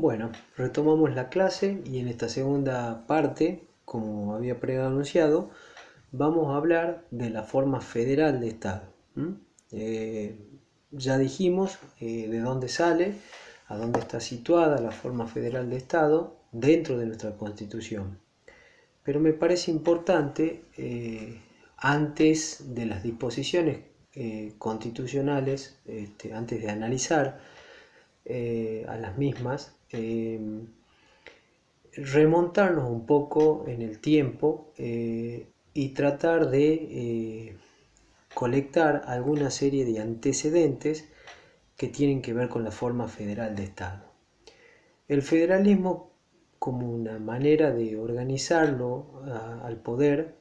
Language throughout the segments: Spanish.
Bueno, retomamos la clase y en esta segunda parte, como había preanunciado, vamos a hablar de la forma federal de Estado. Ya dijimos de dónde sale, a dónde está situada la forma federal de Estado dentro de nuestra Constitución. Pero me parece importante, antes de las disposiciones constitucionales, antes de analizar a las mismas, remontarnos un poco en el tiempo y tratar de colectar alguna serie de antecedentes que tienen que ver con la forma federal de Estado. El federalismo, como una manera de organizarlo al poder,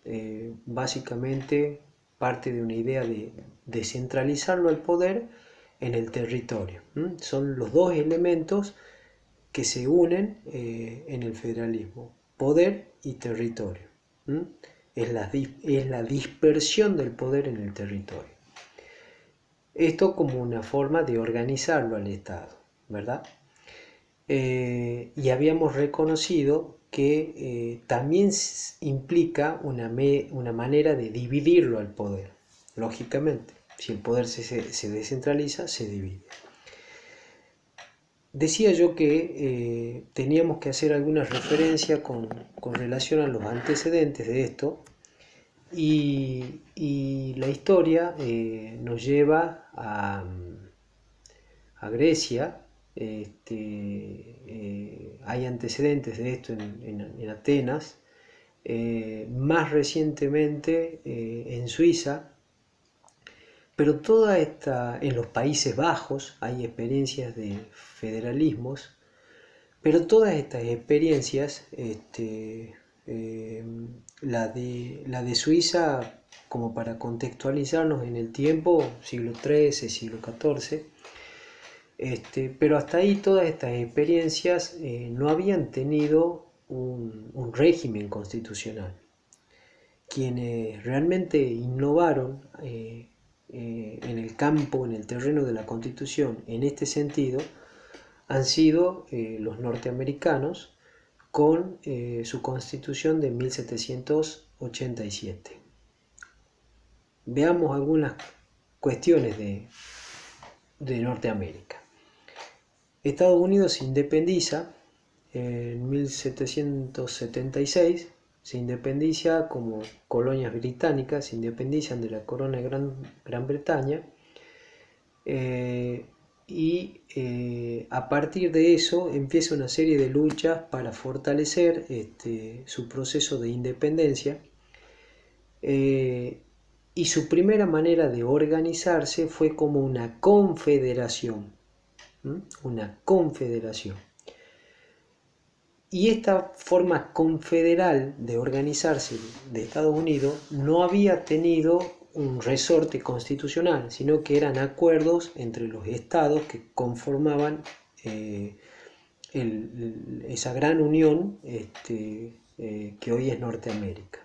básicamente parte de una idea de descentralizarlo al poder en el territorio. Son los dos elementos que se unen en el federalismo: poder y territorio. Es la dispersión del poder en el territorio. Esto como una forma de organizarlo al Estado, ¿verdad? Y habíamos reconocido que también implica una manera de dividirlo al poder. Lógicamente, si el poder se descentraliza, se divide. Decía yo que teníamos que hacer alguna referencia con relación a los antecedentes de esto, y la historia nos lleva a Grecia. Hay antecedentes de esto en Atenas, más recientemente en Suiza, pero en los Países Bajos hay experiencias de federalismos, pero todas estas experiencias, la de Suiza, como para contextualizarnos en el tiempo, siglo XIII, siglo XIV, pero hasta ahí todas estas experiencias no habían tenido un régimen constitucional. Quienes realmente innovaron en el campo, en el terreno de la Constitución, en este sentido, han sido los norteamericanos con su Constitución de 1787. Veamos algunas cuestiones de Norteamérica. Estados Unidos se independiza en 1776, se independiza como colonias británicas, se independizan de la corona de Gran Bretaña, y a partir de eso empieza una serie de luchas para fortalecer su proceso de independencia, y su primera manera de organizarse fue como una confederación. Una confederación. Y esta forma confederal de organizarse de Estados Unidos no había tenido un resorte constitucional, sino que eran acuerdos entre los estados que conformaban esa gran unión que hoy es Norteamérica.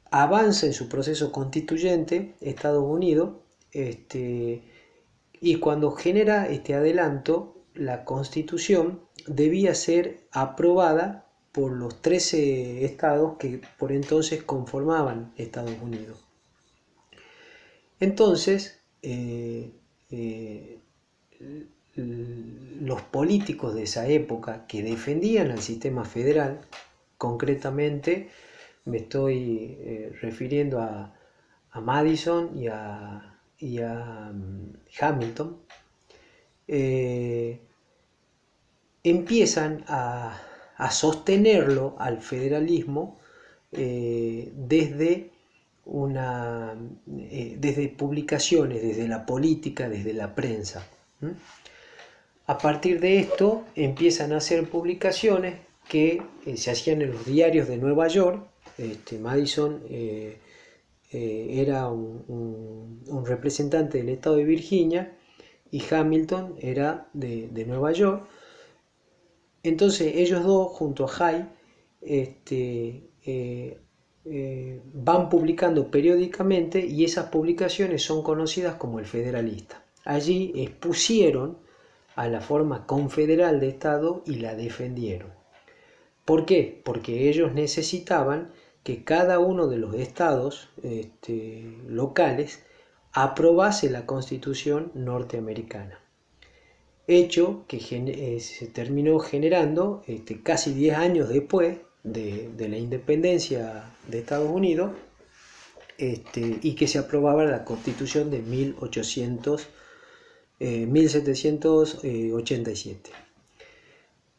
Avanza en su proceso constituyente Estados Unidos, y cuando genera este adelanto, la Constitución debía ser aprobada por los 13 estados que por entonces conformaban Estados Unidos. Entonces, los políticos de esa época que defendían al sistema federal, concretamente me estoy refiriendo a Madison y a Hamilton, empiezan a sostenerlo al federalismo desde publicaciones, desde la política, desde la prensa. A partir de esto empiezan a hacer publicaciones que se hacían en los diarios de Nueva York. Madison era un representante del estado de Virginia y Hamilton era de Nueva York. Entonces ellos dos, junto a Hay, van publicando periódicamente, y esas publicaciones son conocidas como El Federalista. allí expusieron a la forma confederal de Estado y la defendieron. ¿Por qué? Porque ellos necesitaban que cada uno de los estados locales aprobase la Constitución norteamericana. Hecho que se terminó generando casi 10 años después de la independencia de Estados Unidos, y que se aprobaba la Constitución de 1787.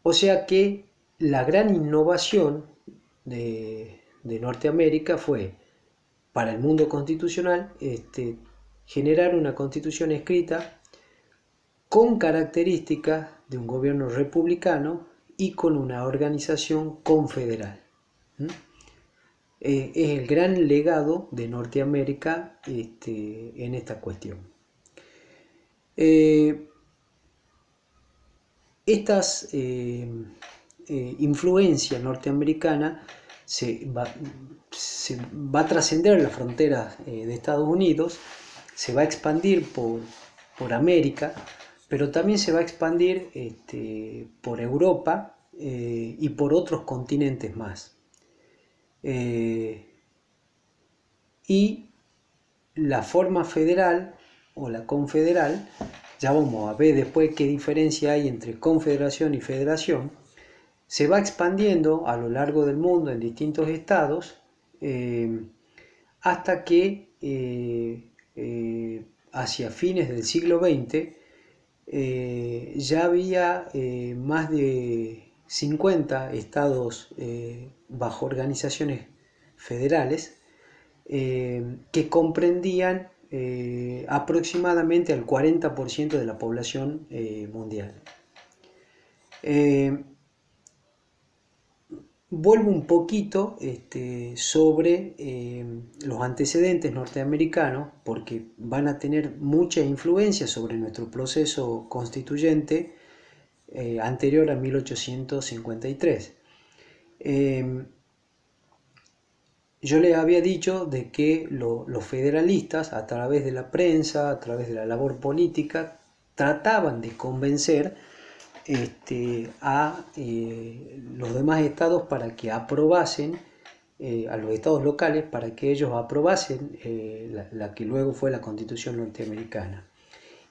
O sea que la gran innovación de Norteamérica fue, para el mundo constitucional, generar una constitución escrita con características de un gobierno republicano y con una organización confederal. Es el gran legado de Norteamérica en esta cuestión. Estas influencias norteamericanas se va a trascender las fronteras de Estados Unidos, se va a expandir por América, pero también se va a expandir por Europa y por otros continentes más. Y la forma federal o la confederal, ya vamos a ver después qué diferencia hay entre confederación y federación, se va expandiendo a lo largo del mundo en distintos estados hasta que hacia fines del siglo XX ya había más de 50 estados bajo organizaciones federales que comprendían aproximadamente al 40% de la población mundial. Vuelvo un poquito sobre los antecedentes norteamericanos, porque van a tener mucha influencia sobre nuestro proceso constituyente anterior a 1853. Yo les había dicho de que los federalistas, a través de la prensa, a través de la labor política, trataban de convencer a los demás estados para que aprobasen, a los estados locales para que ellos aprobasen la que luego fue la Constitución norteamericana.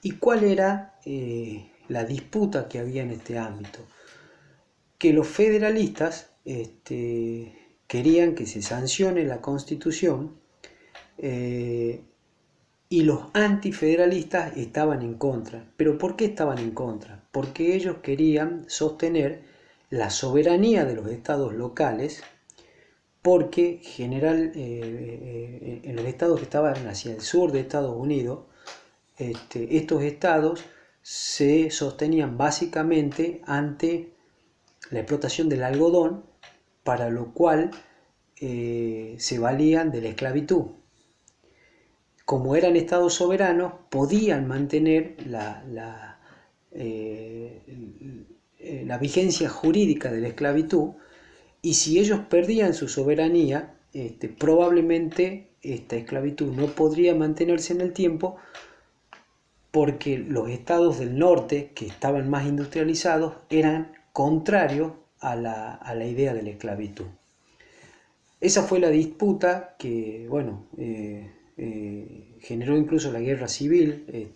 ¿Y cuál era la disputa que había en este ámbito? Que los federalistas querían que se sancione la Constitución y los antifederalistas estaban en contra. ¿Pero por qué estaban en contra? Porque ellos querían sostener la soberanía de los estados locales, porque en los estados que estaban hacia el sur de Estados Unidos, estos estados se sostenían básicamente ante la explotación del algodón, para lo cual se valían de la esclavitud. Como eran estados soberanos, podían mantener la vigencia jurídica de la esclavitud, y si ellos perdían su soberanía, probablemente esta esclavitud no podría mantenerse en el tiempo, porque los estados del norte, que estaban más industrializados, eran contrarios a la idea de la esclavitud. Esa fue la disputa que, bueno, generó incluso la guerra civil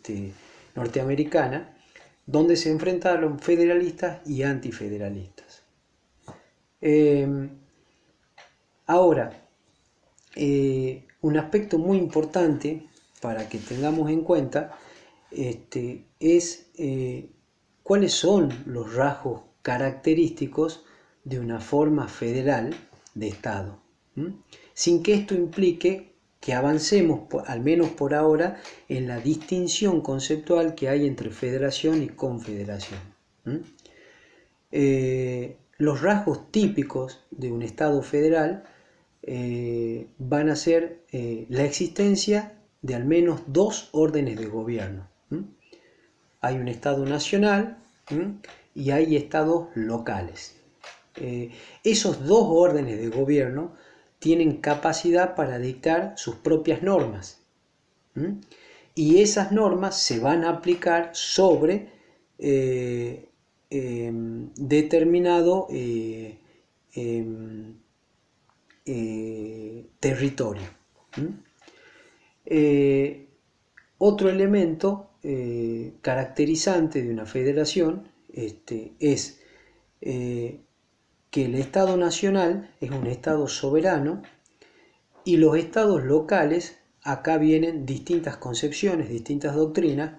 norteamericana, donde se enfrentaron federalistas y antifederalistas. Ahora, un aspecto muy importante para que tengamos en cuenta es cuáles son los rasgos característicos de una forma federal de Estado, sin que esto implique que avancemos, al menos por ahora, en la distinción conceptual que hay entre federación y confederación. Los rasgos típicos de un Estado federal van a ser la existencia de al menos dos órdenes de gobierno. Hay un Estado nacional y hay estados locales. Esos dos órdenes de gobierno tienen capacidad para dictar sus propias normas. y esas normas se van a aplicar sobre determinado territorio. Otro elemento caracterizante de una federación es que el Estado nacional es un Estado soberano y los estados locales, acá vienen distintas concepciones, distintas doctrinas,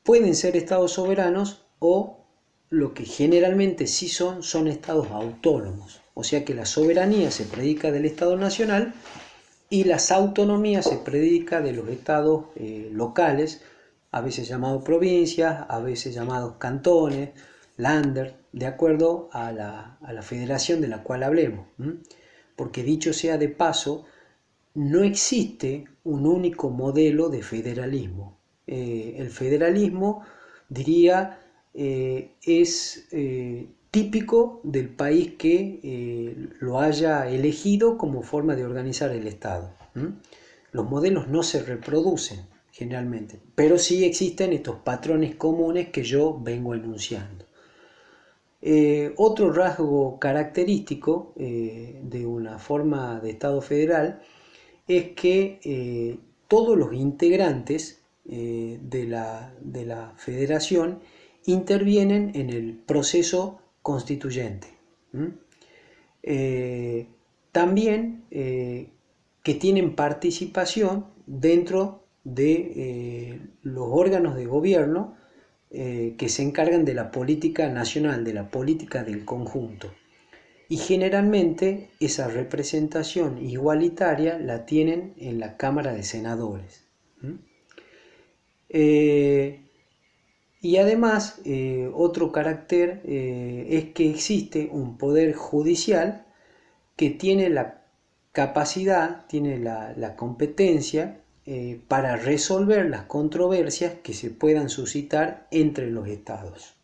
pueden ser estados soberanos o lo que generalmente sí son estados autónomos. O sea que la soberanía se predica del Estado nacional y las autonomías se predica de los estados locales, a veces llamados provincias, a veces llamados cantones, Länder, de acuerdo a la federación de la cual hablemos. Porque dicho sea de paso, no existe un único modelo de federalismo. El federalismo, diría, es típico del país que lo haya elegido como forma de organizar el Estado. Los modelos no se reproducen generalmente, pero sí existen estos patrones comunes que yo vengo enunciando. Otro rasgo característico de una forma de Estado federal es que todos los integrantes de la federación intervienen en el proceso constituyente. También que tienen participación dentro de los órganos de gobierno que se encargan de la política nacional, de la política del conjunto. Y generalmente esa representación igualitaria la tienen en la Cámara de Senadores. Y además, otro carácter es que existe un poder judicial que tiene la capacidad, tiene la competencia para resolver las controversias que se puedan suscitar entre los estados.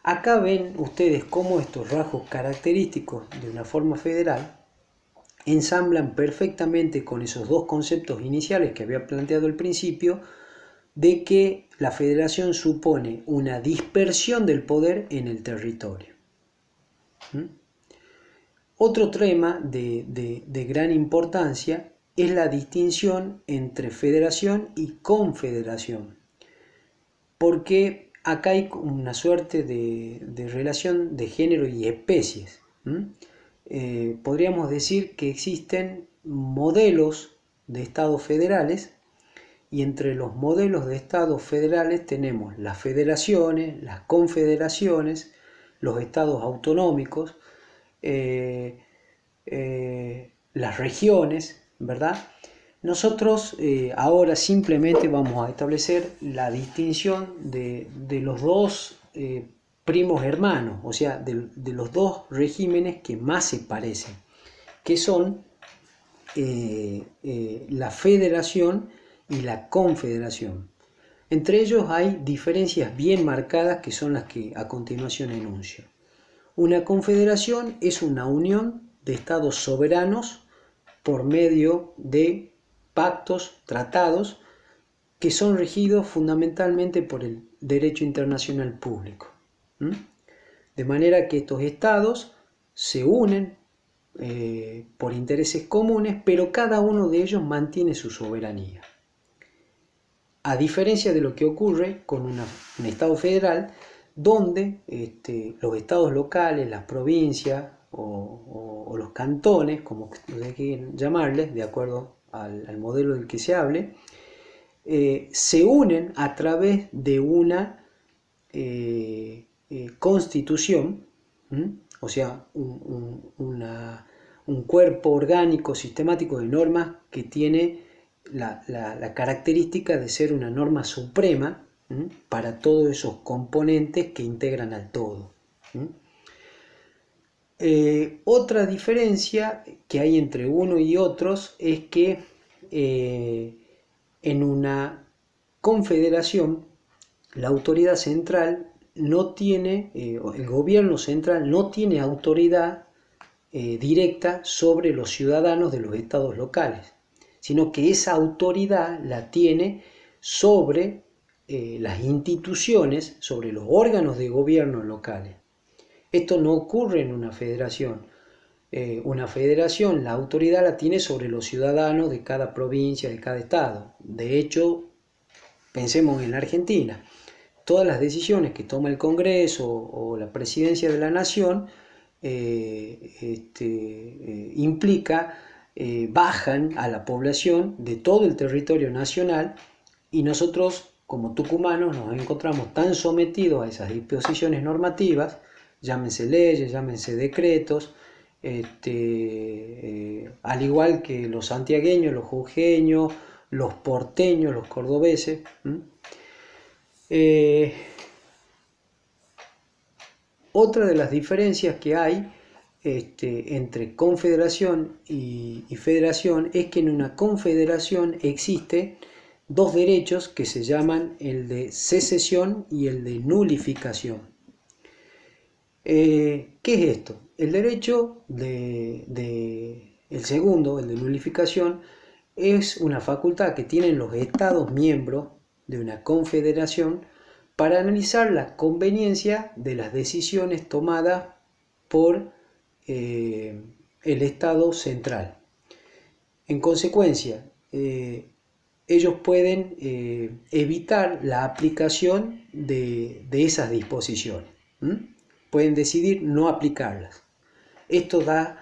Acá ven ustedes cómo estos rasgos característicos de una forma federal ensamblan perfectamente con esos dos conceptos iniciales que había planteado al principio, de que la federación supone una dispersión del poder en el territorio. Otro tema de gran importancia es la distinción entre federación y confederación, porque acá hay una suerte de relación de género y especies. Podríamos decir que existen modelos de estados federales, y entre los modelos de estados federales tenemos las federaciones, las confederaciones, los estados autonómicos, las regiones, ¿verdad? Nosotros ahora simplemente vamos a establecer la distinción de los dos primos hermanos, o sea, de los dos regímenes que más se parecen, que son la federación y la confederación. Entre ellos hay diferencias bien marcadas que son las que a continuación enuncio. Una confederación es una unión de estados soberanos por medio de pactos, tratados, que son regidos fundamentalmente por el derecho internacional público. De manera que estos estados se unen por intereses comunes, pero cada uno de ellos mantiene su soberanía. A diferencia de lo que ocurre con un Estado federal, donde los estados locales, las provincias o los cantones, como ustedes quieran llamarles, de acuerdo al modelo del que se hable, se unen a través de una constitución, o sea, un cuerpo orgánico sistemático de normas que tiene la característica de ser una norma suprema para todos esos componentes que integran al todo. Otra diferencia que hay entre uno y otros es que en una confederación la autoridad central no tiene, el gobierno central no tiene autoridad directa sobre los ciudadanos de los estados locales, sino que esa autoridad la tiene sobre las instituciones, sobre los órganos de gobierno locales. Esto no ocurre en una federación. Una federación, la autoridad la tiene sobre los ciudadanos de cada provincia, de cada estado. De hecho, pensemos en la Argentina. Todas las decisiones que toma el Congreso o la Presidencia de la Nación bajan a la población de todo el territorio nacional, y nosotros como tucumanos nos encontramos tan sometidos a esas disposiciones normativas, llámense leyes, llámense decretos, al igual que los santiagueños, los jujeños, los porteños, los cordobeses. Otra de las diferencias que hay entre confederación y federación es que en una confederación existen dos derechos que se llaman el de secesión y el de nulificación. ¿Qué es esto? El derecho el segundo, el de nulificación, es una facultad que tienen los estados miembros de una confederación para analizar la conveniencia de las decisiones tomadas por el Estado central. En consecuencia, ellos pueden evitar la aplicación de esas disposiciones. Pueden decidir no aplicarlas. Esto da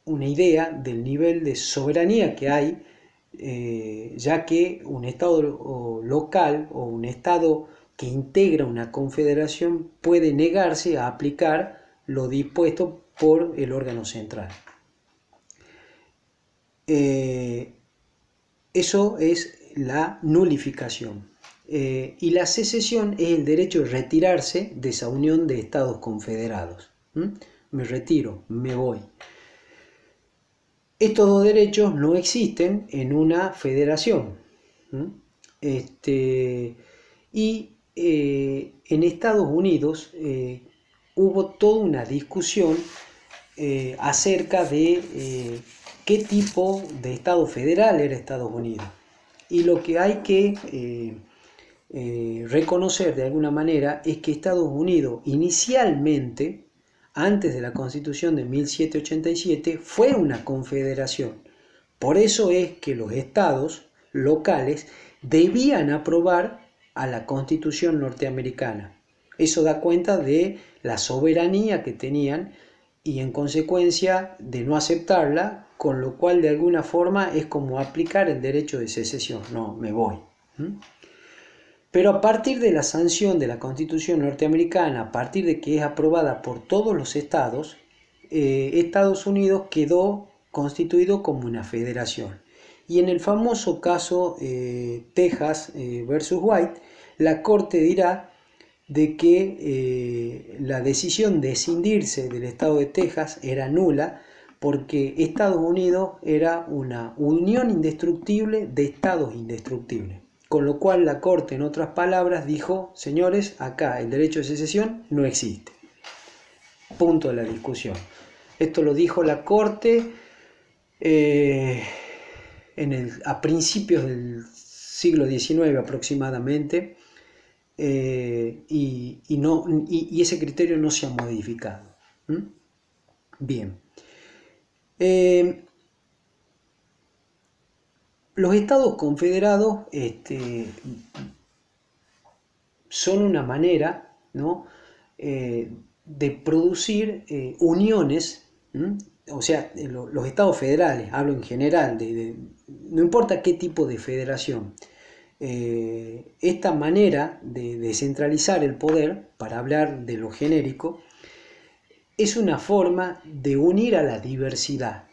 una idea del nivel de soberanía que hay, ya que un Estado local o un Estado que integra una confederación puede negarse a aplicar lo dispuesto por el órgano central. Eso es la nulificación. Y la secesión es el derecho de retirarse de esa unión de estados confederados. Me retiro, me voy. Estos dos derechos no existen en una federación. En Estados Unidos hubo toda una discusión acerca de qué tipo de Estado federal era Estados Unidos. Y lo que hay que reconocer de alguna manera es que Estados Unidos inicialmente, antes de la Constitución de 1787, fue una confederación. Por eso es que los estados locales debían aprobar a la Constitución norteamericana. Eso da cuenta de la soberanía que tenían y en consecuencia de no aceptarla, con lo cual de alguna forma es como aplicar el derecho de secesión. No, me voy. Pero a partir de la sanción de la Constitución norteamericana, a partir de que es aprobada por todos los estados, Estados Unidos quedó constituido como una federación. Y en el famoso caso Texas versus White, la Corte dirá de que la decisión de escindirse del estado de Texas era nula, porque Estados Unidos era una unión indestructible de estados indestructibles. Con lo cual la Corte, en otras palabras, dijo: señores, acá el derecho de secesión no existe. Punto de la discusión. Esto lo dijo la Corte a principios del siglo XIX aproximadamente, y ese criterio no se ha modificado. Bien. Los estados confederados son una manera, ¿no?, de producir uniones, o sea, los estados federales, hablo en general, no importa qué tipo de federación. Esta manera de descentralizar el poder, para hablar de lo genérico, es una forma de unir a la diversidad.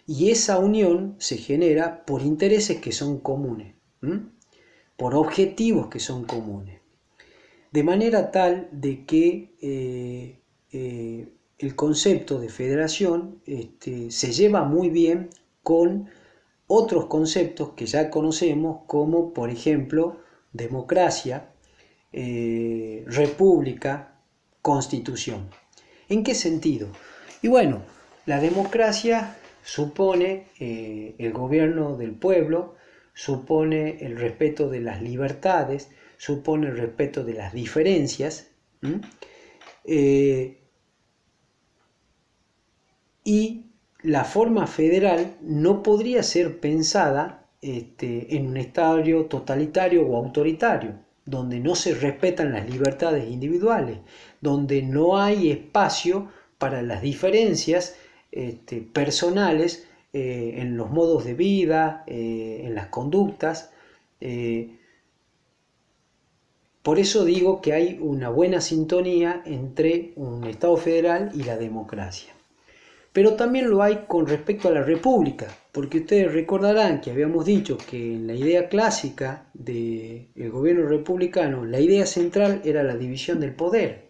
Y esa unión se genera por intereses que son comunes, por objetivos que son comunes. De manera tal de que el concepto de federación se lleva muy bien con otros conceptos que ya conocemos, como por ejemplo democracia, república, constitución. ¿En qué sentido? Y bueno, la democracia supone el gobierno del pueblo, supone el respeto de las libertades, supone el respeto de las diferencias, y la forma federal no podría ser pensada en un estado totalitario o autoritario, donde no se respetan las libertades individuales, donde no hay espacio para las diferencias personales en los modos de vida, en las conductas. Por eso digo que hay una buena sintonía entre un Estado federal y la democracia. Pero también lo hay con respecto a la república, porque ustedes recordarán que habíamos dicho que en la idea clásica del gobierno republicano, la idea central era la división del poder.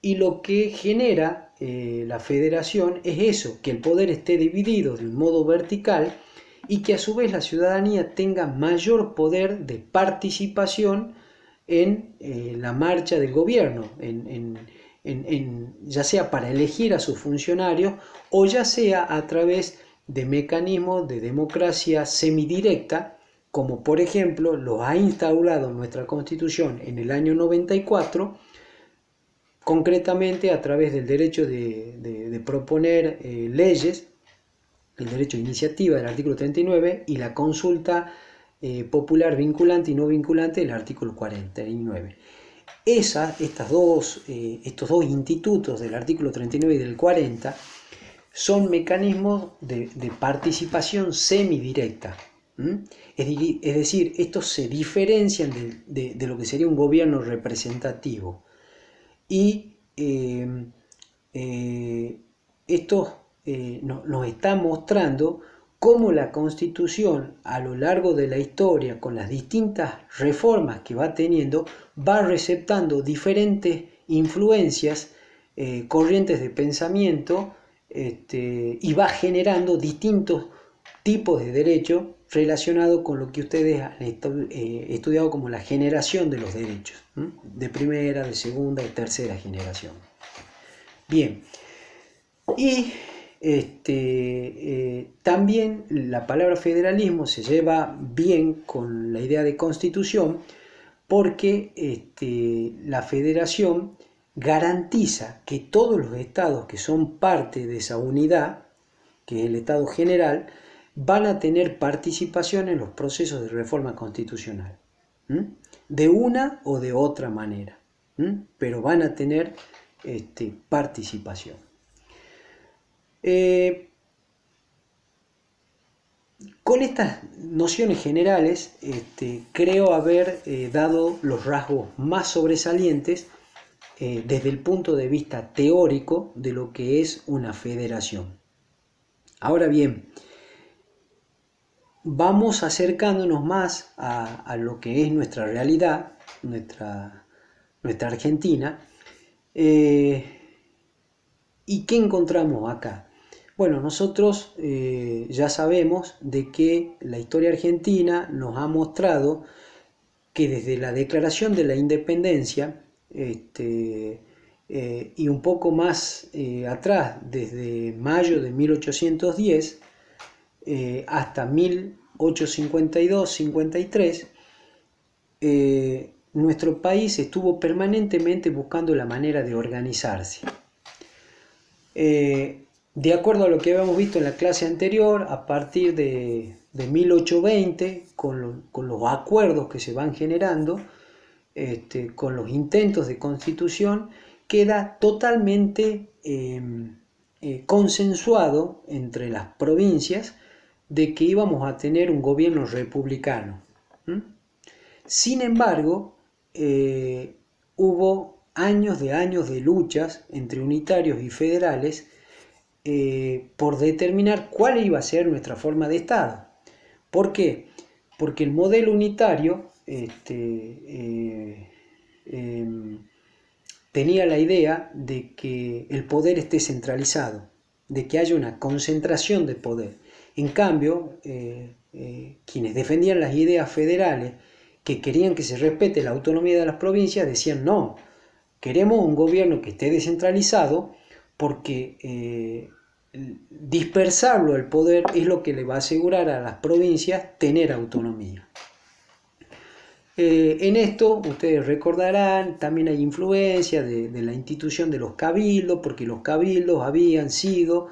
Y lo que genera la federación es eso, que el poder esté dividido de un modo vertical y que a su vez la ciudadanía tenga mayor poder de participación en la marcha del gobierno, ya sea para elegir a sus funcionarios o ya sea a través de mecanismos de democracia semidirecta, como por ejemplo lo ha instaurado nuestra Constitución en el año 94, concretamente a través del derecho de proponer leyes, el derecho de iniciativa del artículo 39 y la consulta popular vinculante y no vinculante del artículo 49. Estos dos institutos del artículo 39 y del 40 son mecanismos de participación semidirecta. Es decir, estos se diferencian de lo que sería un gobierno representativo. Y esto nos está mostrando cómo la Constitución a lo largo de la historia, con las distintas reformas que va teniendo, va receptando diferentes influencias, corrientes de pensamiento, y va generando distintos tipos de derechos relacionados con lo que ustedes han estudiado como la generación de los derechos, de primera, de segunda y tercera generación. Bien, y también la palabra federalismo se lleva bien con la idea de constitución porque la federación garantiza que todos los estados que son parte de esa unidad, que es el Estado general, van a tener participación en los procesos de reforma constitucional, de una o de otra manera, pero van a tener participación. Con estas nociones generales creo haber dado los rasgos más sobresalientes desde el punto de vista teórico de lo que es una federación. Ahora bien, vamos acercándonos más a lo que es nuestra realidad, nuestra Argentina. ¿Y qué encontramos acá? Bueno, nosotros ya sabemos de que la historia argentina nos ha mostrado que desde la declaración de la independencia y un poco más atrás, desde mayo de 1810 hasta 1852-53, nuestro país estuvo permanentemente buscando la manera de organizarse. De acuerdo a lo que habíamos visto en la clase anterior, a partir de 1820, con los acuerdos que se van generando, con los intentos de constitución, queda totalmente consensuado entre las provincias de que íbamos a tener un gobierno republicano. Sin embargo, hubo años de luchas entre unitarios y federales por determinar cuál iba a ser nuestra forma de Estado. ¿Por qué? Porque el modelo unitario tenía la idea de que el poder esté centralizado, de que haya una concentración de poder. En cambio, quienes defendían las ideas federales, que querían que se respete la autonomía de las provincias, decían no, queremos un gobierno que esté descentralizado porque dispersarlo el poder es lo que le va a asegurar a las provincias tener autonomía. En esto, ustedes recordarán, también hay influencia de la institución de los cabildos, porque los cabildos habían sido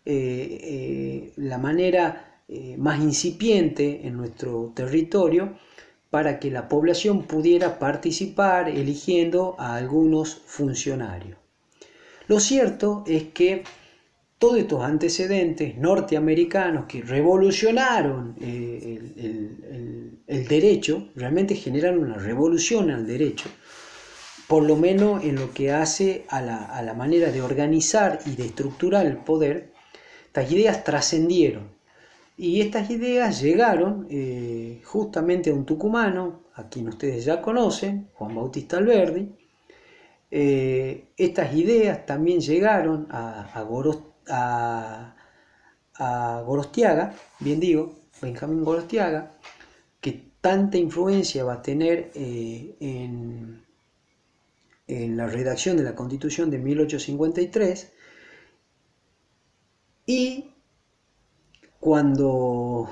la manera más incipiente en nuestro territorio para que la población pudiera participar eligiendo a algunos funcionarios. Lo cierto es que todos estos antecedentes norteamericanos que revolucionaron el derecho, realmente generaron una revolución al derecho, por lo menos en lo que hace a la manera de organizar y de estructurar el poder. Estas ideas trascendieron y estas ideas llegaron justamente a un tucumano, a quien ustedes ya conocen, Juan Bautista Alberdi. Estas ideas también llegaron a Gorostiaga, bien digo, Benjamín Gorostiaga, que tanta influencia va a tener en la redacción de la Constitución de 1853, y cuando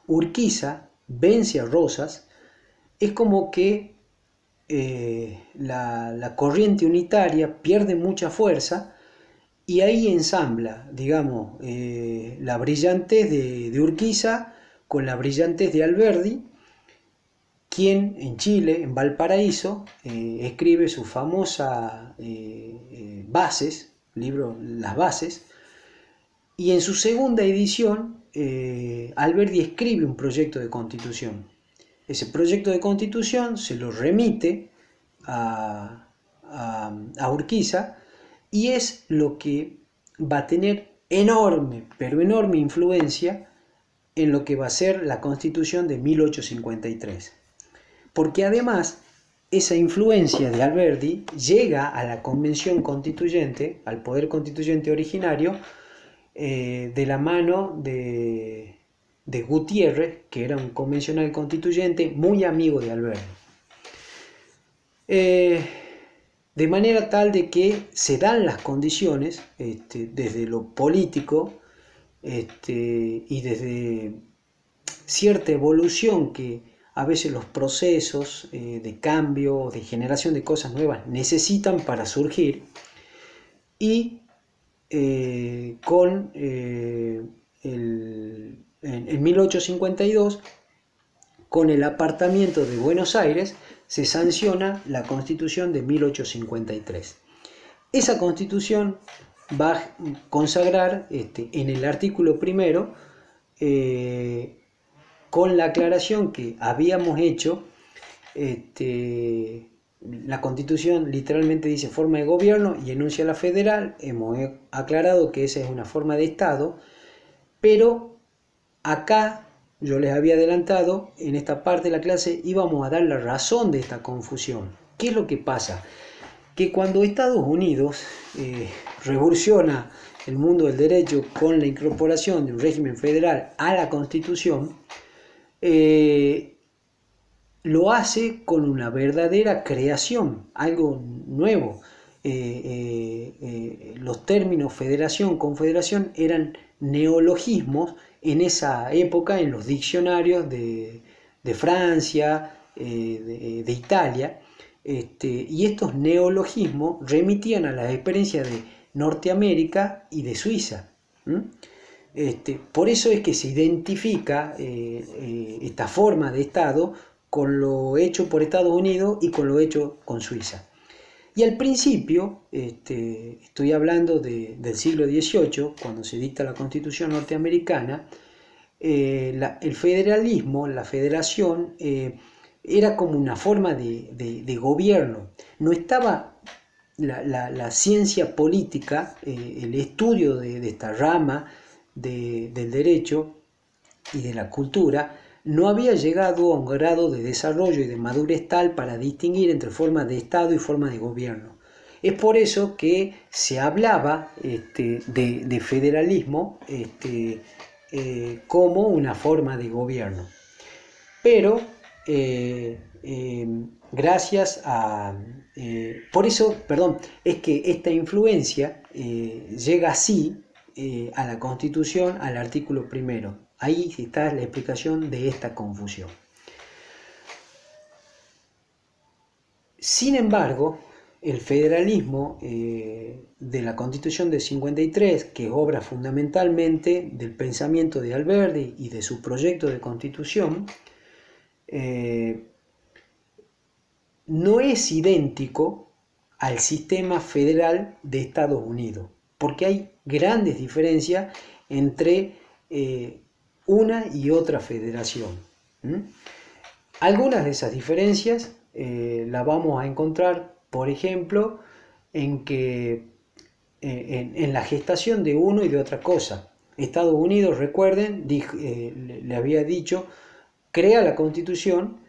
Urquiza vence a Rosas, es como que la corriente unitaria pierde mucha fuerza y ahí ensambla, digamos, la brillantez de Urquiza con la brillantez de Alberdi, quien en Chile, en Valparaíso, escribe su famosa Bases, libro Las Bases, y en su segunda edición Alberdi escribe un proyecto de constitución. Ese proyecto de constitución se lo remite a Urquiza y es lo que va a tener enorme, pero enorme influencia en lo que va a ser la Constitución de 1853. Porque además esa influencia de Alberdi llega a la Convención Constituyente, al Poder Constituyente originario, de la mano de Gutiérrez, que era un convencional constituyente muy amigo de Alberdi. De manera tal de que se dan las condiciones, desde lo político y desde cierta evolución que a veces los procesos de cambio, de generación de cosas nuevas necesitan para surgir, y en 1852, con el apartamiento de Buenos Aires, se sanciona la Constitución de 1853. Esa Constitución va a consagrar en el artículo primero, con la aclaración que habíamos hecho, la Constitución literalmente dice forma de gobierno y enuncia la federal. Hemos aclarado que esa es una forma de Estado, pero acá yo les había adelantado, en esta parte de la clase íbamos a dar la razón de esta confusión. ¿Qué es lo que pasa? Que cuando Estados Unidos revoluciona el mundo del derecho con la incorporación de un régimen federal a la Constitución, lo hace con una verdadera creación, algo nuevo. Los términos federación, confederación eran neologismos en esa época en los diccionarios de Francia, de Italia, y estos neologismos remitían a las experiencias de Norteamérica y de Suiza. Por eso es que se identifica esta forma de Estado con lo hecho por Estados Unidos y con lo hecho con Suiza. Y al principio, estoy hablando del siglo XVIII, cuando se dicta la Constitución norteamericana, el federalismo, la federación, era como una forma de gobierno. No estaba la ciencia política, el estudio de esta rama del derecho y de la cultura, no había llegado a un grado de desarrollo y de madurez tal para distinguir entre forma de Estado y forma de gobierno. Es por eso que se hablaba de federalismo como una forma de gobierno. Pero gracias a... por eso, perdón, es que esta influencia llega así, a la Constitución, al artículo primero. Ahí está la explicación de esta confusión. Sin embargo, el federalismo de la Constitución del 53, que obra fundamentalmente del pensamiento de Alberdi y de su proyecto de Constitución, no es idéntico al sistema federal de Estados Unidos, porque hay grandes diferencias entre una y otra federación. Algunas de esas diferencias las vamos a encontrar, por ejemplo, en la gestación de uno y de otra cosa. Estados Unidos, recuerden, le había dicho, crea la Constitución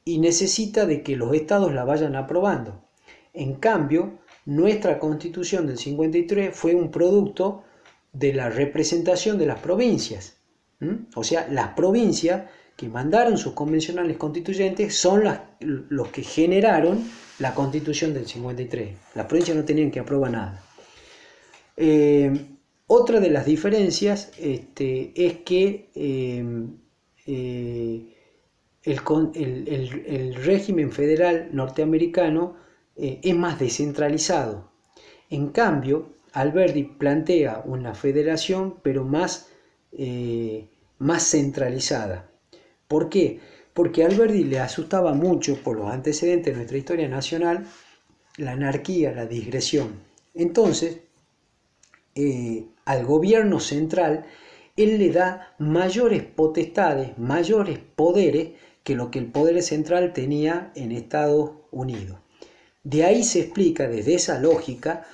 y necesita de que los estados la vayan aprobando. En cambio, nuestra Constitución del 53 fue un producto de la representación de las provincias. O sea, las provincias que mandaron sus convencionales constituyentes son los que generaron la Constitución del 53. Las provincias no tenían que aprobar nada. Otra de las diferencias es que el régimen federal norteamericano es más descentralizado. En cambio, Alberdi plantea una federación, pero más centralizada. ¿Por qué? Porque a Alberdi le asustaba mucho, por los antecedentes de nuestra historia nacional, la anarquía, la digresión. Entonces, al gobierno central, él le da mayores potestades, mayores poderes que lo que el poder central tenía en Estados Unidos. De ahí se explica, desde esa lógica,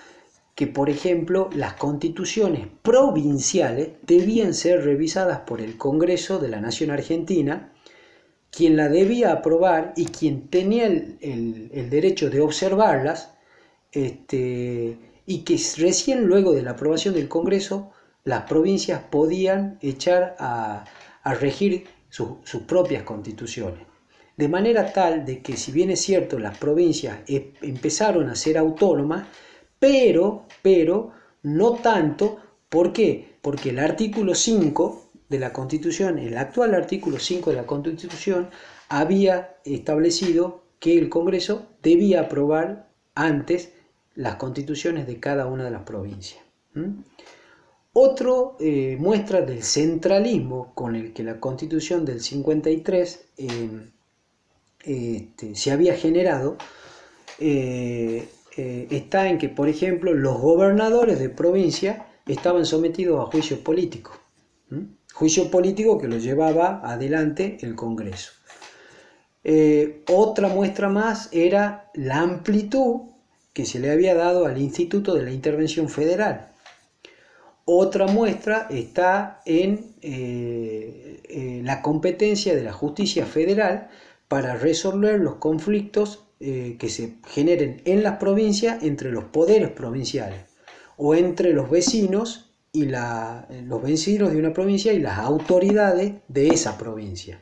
que, por ejemplo, las constituciones provinciales debían ser revisadas por el Congreso de la Nación Argentina, quien la debía aprobar y quien tenía el derecho de observarlas, y que recién luego de la aprobación del Congreso, las provincias podían echar a regir sus propias constituciones. De manera tal de que, si bien es cierto, las provincias empezaron a ser autónomas, pero no tanto. ¿Por qué? Porque el artículo 5 de la Constitución, el actual artículo 5 de la Constitución, había establecido que el Congreso debía aprobar antes las constituciones de cada una de las provincias. Otro muestra del centralismo con el que la Constitución del 53 se había generado, está en que, por ejemplo, los gobernadores de provincia estaban sometidos a juicio político. Juicio político que lo llevaba adelante el Congreso. Otra muestra más era la amplitud que se le había dado al Instituto de la Intervención Federal. Otra muestra está en la competencia de la justicia federal para resolver los conflictos que se generen en las provincias entre los poderes provinciales o entre los vecinos y los vecinos de una provincia y las autoridades de esa provincia.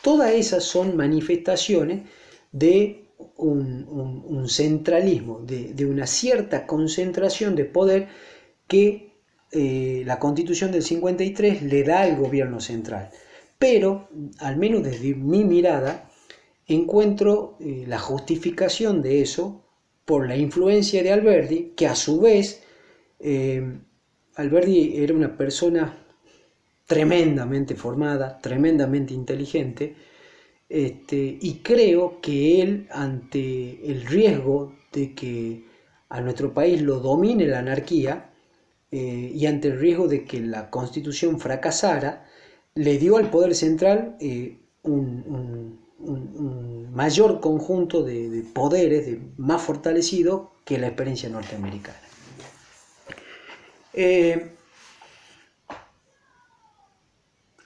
Todas esas son manifestaciones de un centralismo, de una cierta concentración de poder que la Constitución del 53 le da al gobierno central. Pero, al menos desde mi mirada, encuentro la justificación de eso por la influencia de Alberdi, que a su vez, Alberdi era una persona tremendamente formada, tremendamente inteligente, y creo que él, ante el riesgo de que a nuestro país lo domine la anarquía, y ante el riesgo de que la Constitución fracasara, le dio al Poder Central un mayor conjunto de poderes, más fortalecido que la experiencia norteamericana.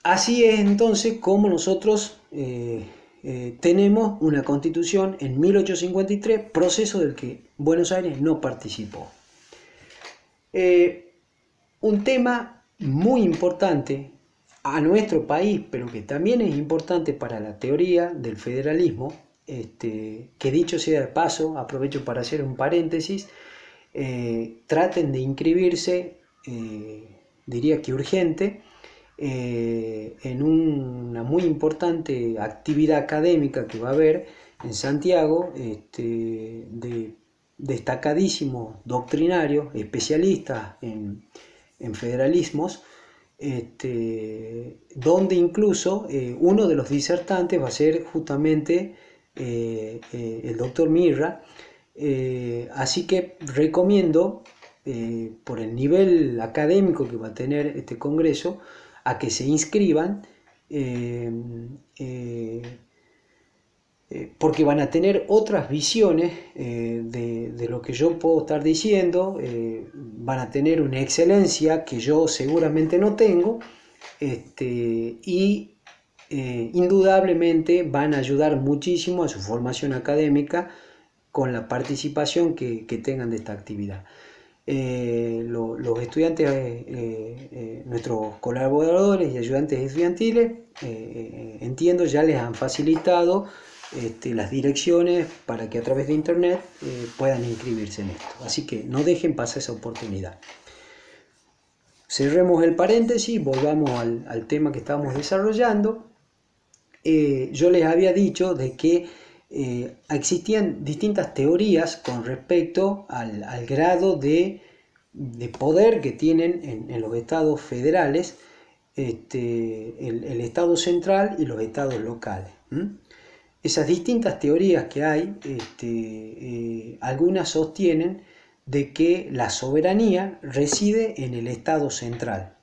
Así es entonces como nosotros tenemos una Constitución en 1853, proceso del que Buenos Aires no participó. Un tema muy importante a nuestro país, pero que también es importante para la teoría del federalismo, que dicho sea de paso, aprovecho para hacer un paréntesis, traten de inscribirse diría que urgente, en una muy importante actividad académica que va a haber en Santiago, de destacadísimos doctrinarios, especialistas en federalismos, donde incluso uno de los disertantes va a ser justamente el doctor Mirra. Así que recomiendo, por el nivel académico que va a tener este congreso, a que se inscriban, porque van a tener otras visiones de lo que yo puedo estar diciendo, van a tener una excelencia que yo seguramente no tengo, y indudablemente van a ayudar muchísimo a su formación académica con la participación que tengan de esta actividad. Los estudiantes, nuestros colaboradores y ayudantes estudiantiles, entiendo, ya les han facilitado las direcciones para que a través de internet puedan inscribirse en esto. Así que no dejen pasar esa oportunidad. Cerremos el paréntesis, volvamos al tema que estábamos desarrollando. Yo les había dicho de que existían distintas teorías con respecto al grado de poder que tienen en los estados federales, el estado central y los estados locales. Esas distintas teorías que hay, algunas sostienen de que la soberanía reside en el estado central,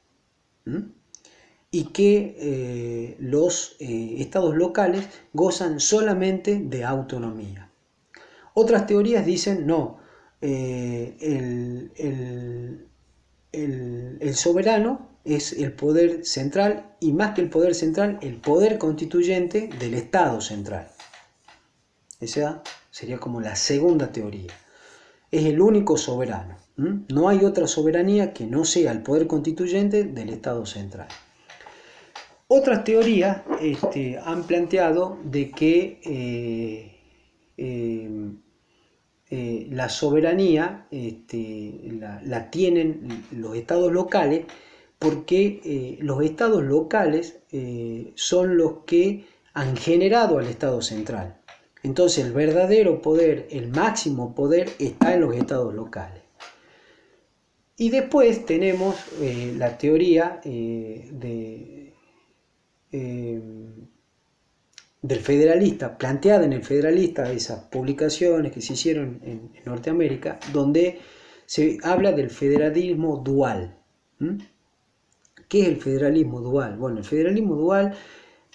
y que los estados locales gozan solamente de autonomía. Otras teorías dicen no, el soberano es el poder central, y más que el poder central, el poder constituyente del estado central. Esa sería como la segunda teoría. Es el único soberano. No hay otra soberanía que no sea el poder constituyente del estado central. Otras teorías han planteado de que la soberanía la tienen los estados locales, porque los estados locales son los que han generado al estado central. Entonces el verdadero poder, el máximo poder, está en los estados locales. Y después tenemos la teoría del federalista, planteada en el federalista, esas publicaciones que se hicieron en Norteamérica, donde se habla del federalismo dual. ¿Qué es el federalismo dual? Bueno, el federalismo dual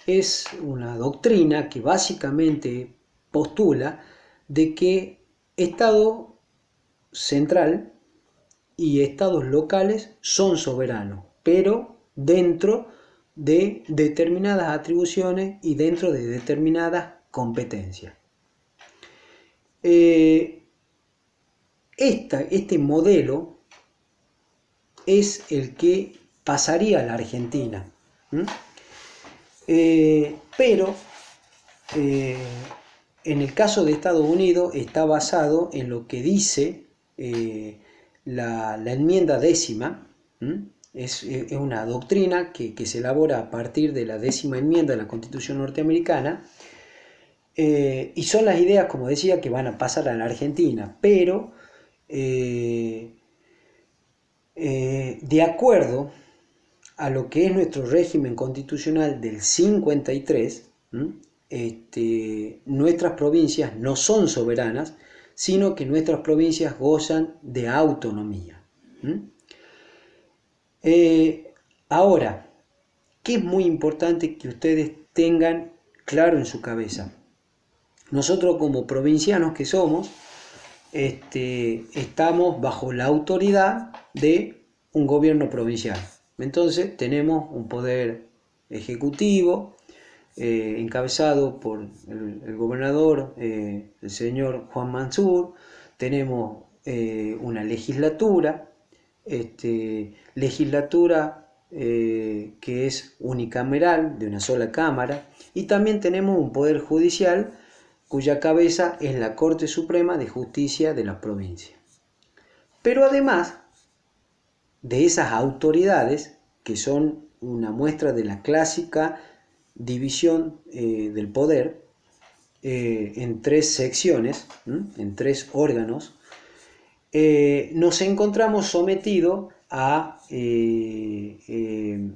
es una doctrina que básicamente postula de que Estado central y estados locales son soberanos, pero dentro de determinadas atribuciones y dentro de determinadas competencias. Este modelo es el que pasaría a la Argentina, pero en el caso de Estados Unidos está basado en lo que dice la enmienda 10ª. Es una doctrina que se elabora a partir de la 10ª enmienda de la Constitución norteamericana, y son las ideas, como decía, que van a pasar a la Argentina, pero de acuerdo a lo que es nuestro régimen constitucional del 53, nuestras provincias no son soberanas, sino que nuestras provincias gozan de autonomía. Ahora, ¿qué es muy importante que ustedes tengan claro en su cabeza? Nosotros, como provincianos que somos, estamos bajo la autoridad de un gobierno provincial. Entonces tenemos un poder ejecutivo encabezado por el gobernador, el señor Juan Mansur. Tenemos una legislatura, que es unicameral, de una sola cámara, y también tenemos un poder judicial cuya cabeza es la Corte Suprema de Justicia de la provincia. Pero además de esas autoridades, que son una muestra de la clásica división del poder en tres secciones, en tres órganos, nos encontramos sometidos a el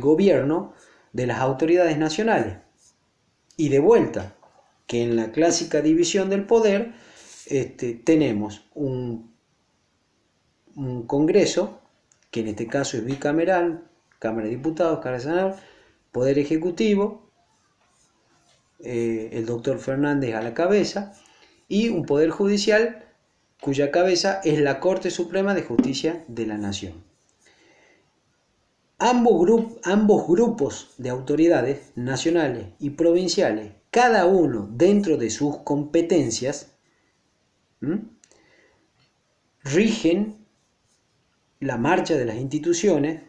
gobierno de las autoridades nacionales. Y de vuelta, que en la clásica división del poder tenemos un Congreso, que en este caso es bicameral, Cámara de Diputados, Cámara de Senadores, Poder Ejecutivo, el doctor Fernández a la cabeza, y un Poder Judicial cuya cabeza es la Corte Suprema de Justicia de la Nación. Ambos grupos de autoridades nacionales y provinciales, cada uno dentro de sus competencias, rigen la marcha de las instituciones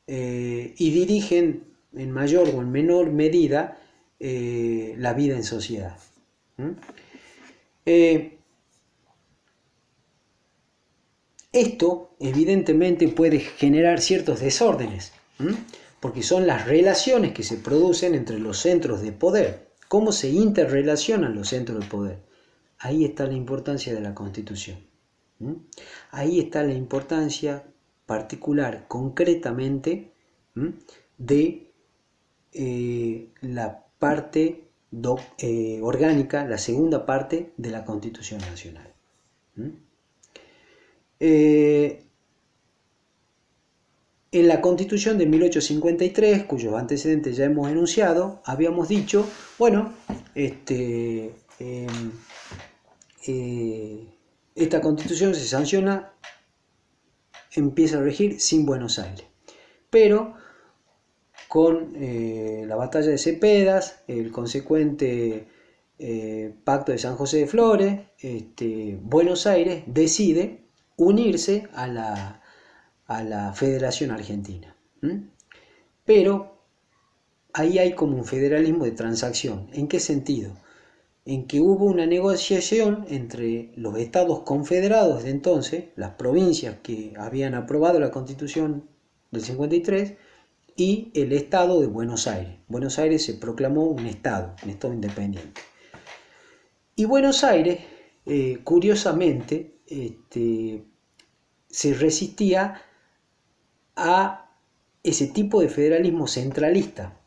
y dirigen en mayor o en menor medida la vida en sociedad. Esto evidentemente puede generar ciertos desórdenes, porque son las relaciones que se producen entre los centros de poder. ¿Cómo se interrelacionan los centros de poder? Ahí está la importancia de la Constitución. Ahí está la importancia particular, concretamente, de la parte orgánica, la segunda parte de la Constitución Nacional. En la Constitución de 1853, cuyos antecedentes ya hemos enunciado, habíamos dicho, bueno, esta Constitución se sanciona, empieza a regir sin Buenos Aires, pero con la batalla de Cepedas, el consecuente pacto de San José de Flores, Buenos Aires decide unirse a la Federación Argentina. Pero ahí hay como un federalismo de transacción. ¿En qué sentido? En que hubo una negociación entre los estados confederados de entonces, las provincias que habían aprobado la Constitución del 53, y el estado de Buenos Aires. Buenos Aires se proclamó un estado independiente. Y Buenos Aires, curiosamente, se resistía a ese tipo de federalismo centralista,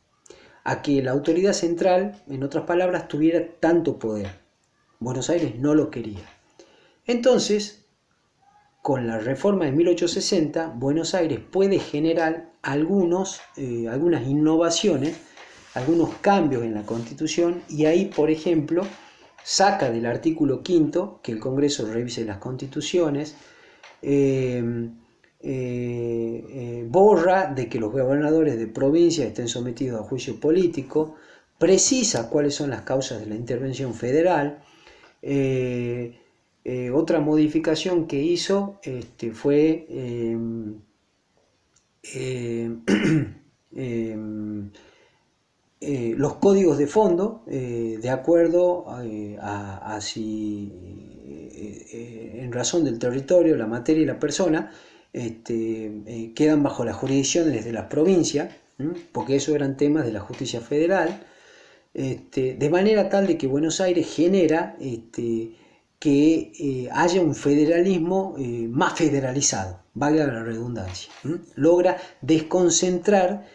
a que la autoridad central, en otras palabras, tuviera tanto poder. Buenos Aires no lo quería. Entonces, con la reforma de 1860, Buenos Aires puede generar algunas innovaciones, algunos cambios en la Constitución, y ahí, por ejemplo, saca del artículo 5 que el Congreso revise las constituciones, borra de que los gobernadores de provincia estén sometidos a juicio político, precisa cuáles son las causas de la intervención federal. Otra modificación que hizo fue los códigos de fondo, de acuerdo a si en razón del territorio, la materia y la persona quedan bajo la jurisdicción de las provincias, porque eso eran temas de la justicia federal, de manera tal de que Buenos Aires genera que haya un federalismo más federalizado, valga la redundancia, logra desconcentrar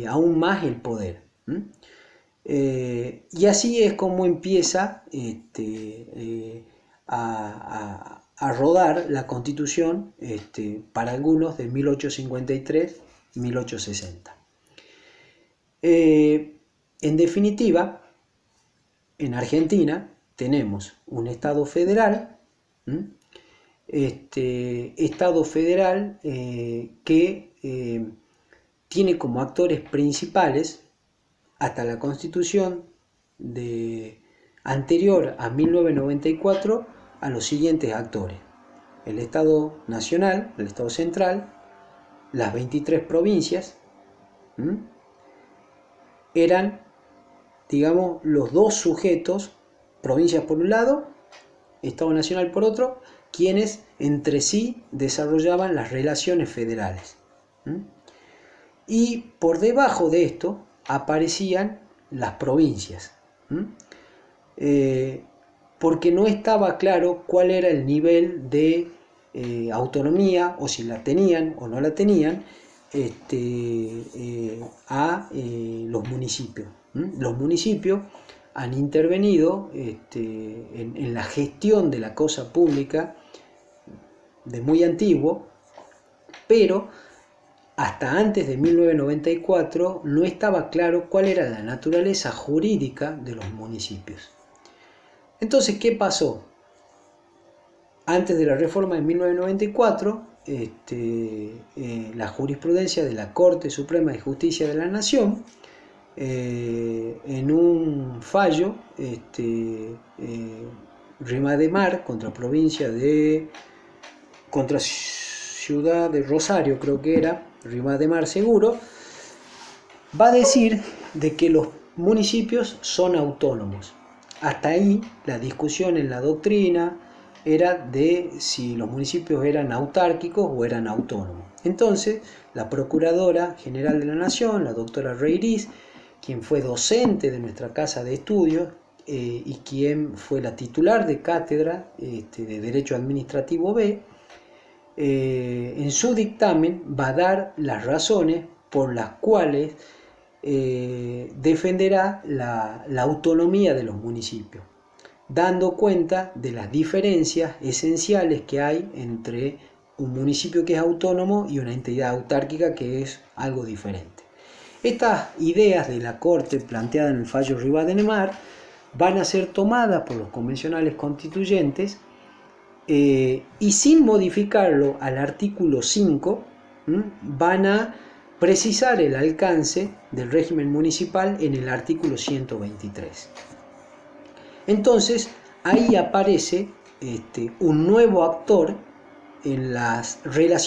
aún más el poder. Y así es como empieza a rodar la Constitución, para algunos de 1853-1860. En definitiva, en Argentina tenemos un Estado federal, Estado federal que tiene como actores principales, hasta la Constitución anterior a 1994, a los siguientes actores: el Estado Nacional, el Estado Central, las 23 provincias, eran, digamos, los dos sujetos, provincias por un lado, Estado Nacional por otro, quienes entre sí desarrollaban las relaciones federales. Y por debajo de esto aparecían las provincias, porque no estaba claro cuál era el nivel de autonomía, o si la tenían o no la tenían, a los municipios. Los municipios han intervenido en la gestión de la cosa pública de muy antiguo, pero hasta antes de 1994 no estaba claro cuál era la naturaleza jurídica de los municipios. Entonces, ¿qué pasó? Antes de la reforma de 1994, la jurisprudencia de la Corte Suprema de Justicia de la Nación, en un fallo, Rimademar contra Ciudad de Rosario, creo que era, Rimademar seguro, va a decir de que los municipios son autónomos. Hasta ahí la discusión en la doctrina era de si los municipios eran autárquicos o eran autónomos. Entonces, la Procuradora General de la Nación, la doctora Reiriz, quien fue docente de nuestra casa de estudios y quien fue la titular de cátedra de Derecho Administrativo B, en su dictamen va a dar las razones por las cuales defenderá la autonomía de los municipios, dando cuenta de las diferencias esenciales que hay entre un municipio que es autónomo y una entidad autárquica que es algo diferente. Estas ideas de la Corte planteadas en el fallo Rivadenear van a ser tomadas por los convencionales constituyentes y sin modificarlo al artículo 5 van a precisar el alcance del régimen municipal en el artículo 123. Entonces ahí aparece un nuevo actor en las relaciones